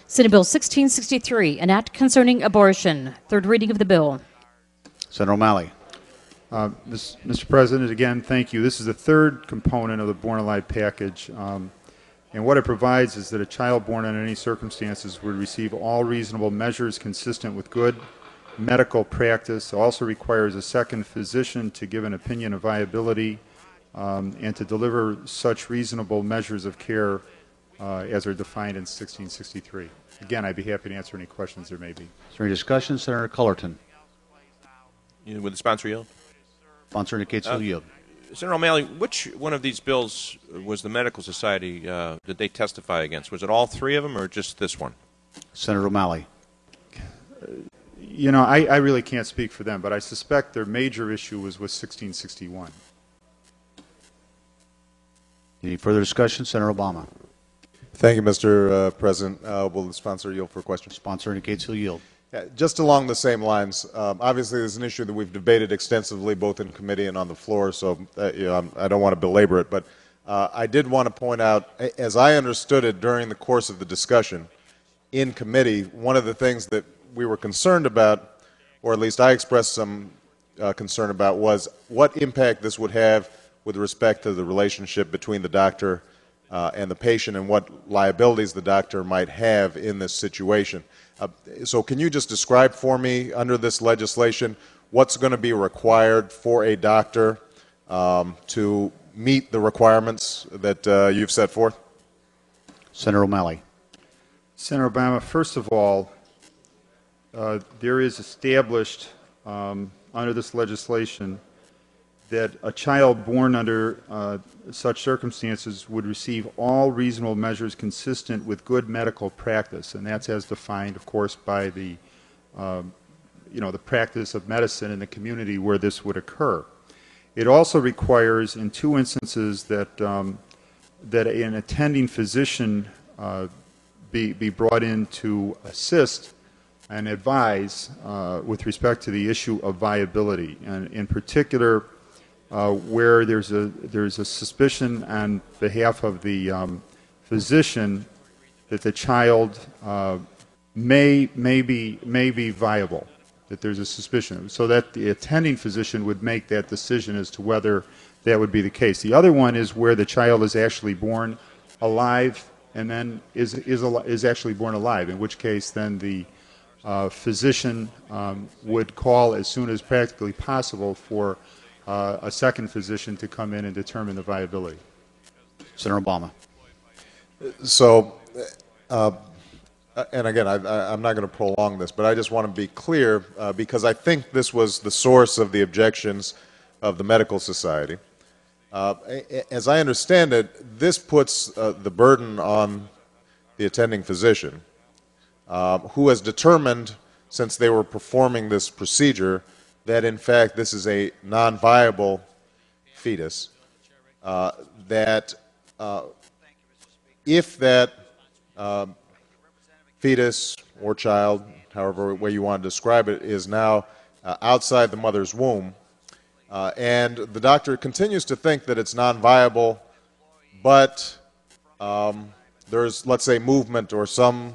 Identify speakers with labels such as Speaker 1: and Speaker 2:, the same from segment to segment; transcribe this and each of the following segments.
Speaker 1: Senate Bill 1663, an act concerning abortion. Third reading of the bill.
Speaker 2: Senator O'Malley.
Speaker 3: Mr. President, again, thank you. This is the third component of the Born Alive package. And what it provides is that a child born under any circumstances would receive all reasonable measures consistent with good medical practice. It also requires a second physician to give an opinion of viability and to deliver such reasonable measures of care as are defined in 1663. Again, I'd be happy to answer any questions there may be.
Speaker 2: Is there any discussion? Senator Cullerton.
Speaker 4: Would the sponsor yield?
Speaker 2: Sponsor indicates he'll yield.
Speaker 4: Senator O'Malley, which one of these bills was the Medical Society, did they testify against? Was it all three of them or just this one?
Speaker 2: Senator O'Malley.
Speaker 3: You know, I really can't speak for them, but I suspect their major issue was with 1661.
Speaker 2: Any further discussion? Senator Obama.
Speaker 5: Thank you, Mr. President. Will the sponsor yield for a question?
Speaker 2: Sponsor indicates he'll yield.
Speaker 5: Just along the same lines, obviously there's an issue that we've debated extensively both in committee and on the floor, so I don't want to belabor it, but I did want to point out, as I understood it during the course of the discussion in committee, one of the things that we were concerned about, or at least I expressed some concern about, was what impact this would have with respect to the relationship between the doctor and the patient and what liabilities the doctor might have in this situation. So can you just describe for me, under this legislation, what's going to be required for a doctor to meet the requirements that you've set forth?
Speaker 2: Senator O'Malley.
Speaker 3: Senator Obama, first of all, there is established under this legislation that a child born under such circumstances would receive all reasonable measures consistent with good medical practice, and that's as defined, of course, by the the practice of medicine in the community where this would occur. It also requires, in two instances, that that an attending physician be brought in to assist and advise with respect to the issue of viability, and in particular, where there's a suspicion on behalf of the physician that the child may be viable, that there's a suspicion, so that the attending physician would make that decision as to whether that would be the case. The other one is where the child is actually born alive and then is actually born alive, in which case then the physician would call as soon as practically possible for a second physician to come in and determine the viability.
Speaker 2: Senator Obama.
Speaker 5: So, and again, I'm not going to prolong this, but I just want to be clear because I think this was the source of the objections of the Medical Society. As I understand it, this puts the burden on the attending physician, who has determined, since they were performing this procedure, that in fact this is a non-viable fetus, that if that fetus or child, however way you want to describe it, is now outside the mother's womb, and the doctor continues to think that it's non-viable, but there's, let's say, movement or some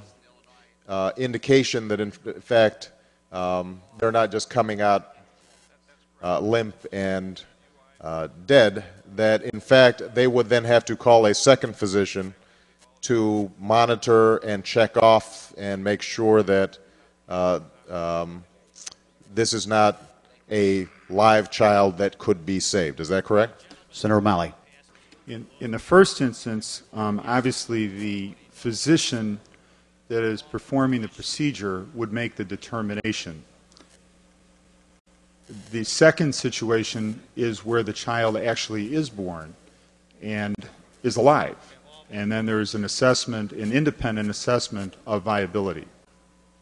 Speaker 5: indication that in fact they're not just coming out limp and dead, that in fact they would then have to call a second physician to monitor and check off and make sure that this is not a live child that could be saved. Is that correct?
Speaker 2: Senator O'Malley.
Speaker 3: In the first instance, obviously the physician that is performing the procedure would make the determination. The second situation is where the child actually is born and is alive, and then there's an assessment, an independent assessment of viability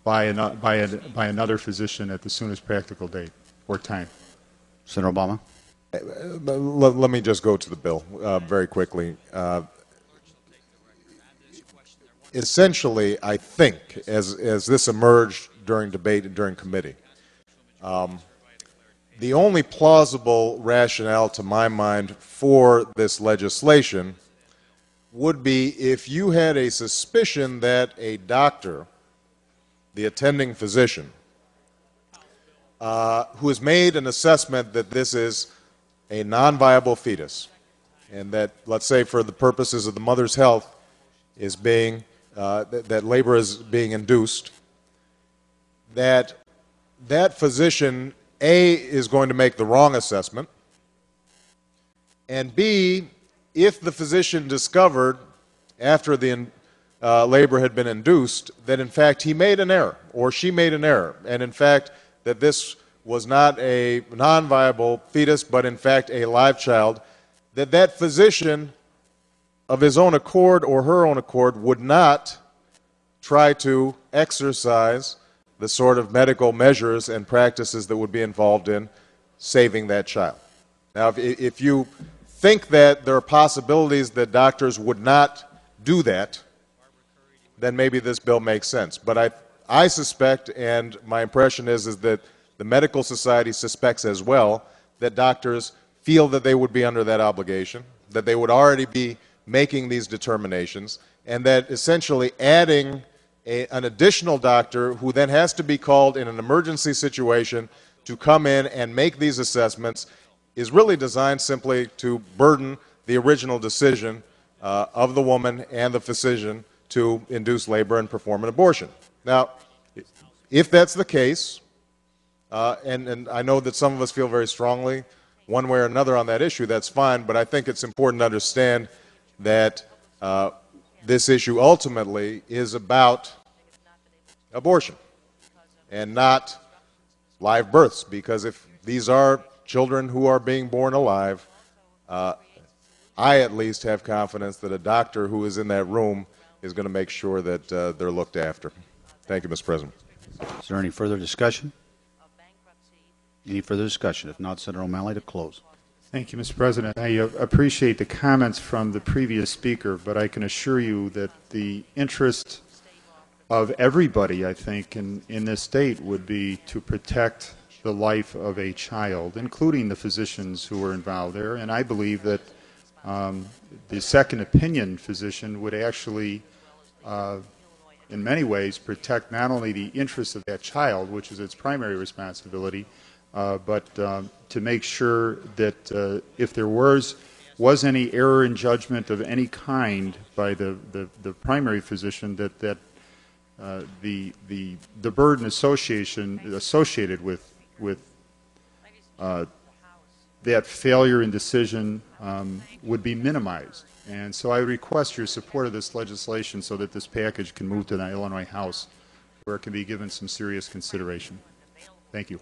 Speaker 3: by another physician at the soonest practical date or time.
Speaker 2: Senator Obama.
Speaker 5: Let me just go to the bill very quickly. Essentially, I think, as this emerged during debate and during committee, the only plausible rationale to my mind for this legislation would be if you had a suspicion that a doctor, the attending physician, who has made an assessment that this is a non-viable fetus, and that, let's say for the purposes of the mother's health, is being, that labor is being induced, that physician, A, is going to make the wrong assessment, and B, if the physician discovered after the labor had been induced that in fact he made an error or she made an error, and in fact that this was not a non-viable fetus but in fact a live child, that physician of his own accord or her own accord would not try to exercise the sort of medical measures and practices that would be involved in saving that child. Now, if you think that there are possibilities that doctors would not do that, then maybe this bill makes sense. But I suspect, and my impression is that the medical society suspects as well, that doctors feel that they would be under that obligation, that they would already be making these determinations, and that essentially adding an additional doctor who then has to be called in an emergency situation to come in and make these assessments is really designed simply to burden the original decision of the woman and the physician to induce labor and perform an abortion. Now, if that's the case, and I know that some of us feel very strongly one way or another on that issue, that's fine, but I think it's important to understand that this issue ultimately is about abortion and not live births, because if these are children who are being born alive, I at least have confidence that a doctor who is in that room is going to make sure that they're looked after. Thank you, Mr. President.
Speaker 2: Is there any further discussion? Any further discussion? If not, Senator O'Malley to close.
Speaker 3: Thank you, Mr. President. I appreciate the comments from the previous speaker, but I can assure you that the interest of everybody, I think, in this state would be to protect the life of a child, including the physicians who were involved there. And I believe that the second opinion physician would actually, in many ways, protect not only the interests of that child, which is its primary responsibility, but to make sure that if there was any error in judgment of any kind by the primary physician, that the burden associated with that failure in decision would be minimized. And so I request your support of this legislation so that this package can move to the Illinois House, where it can be given some serious consideration. Thank you.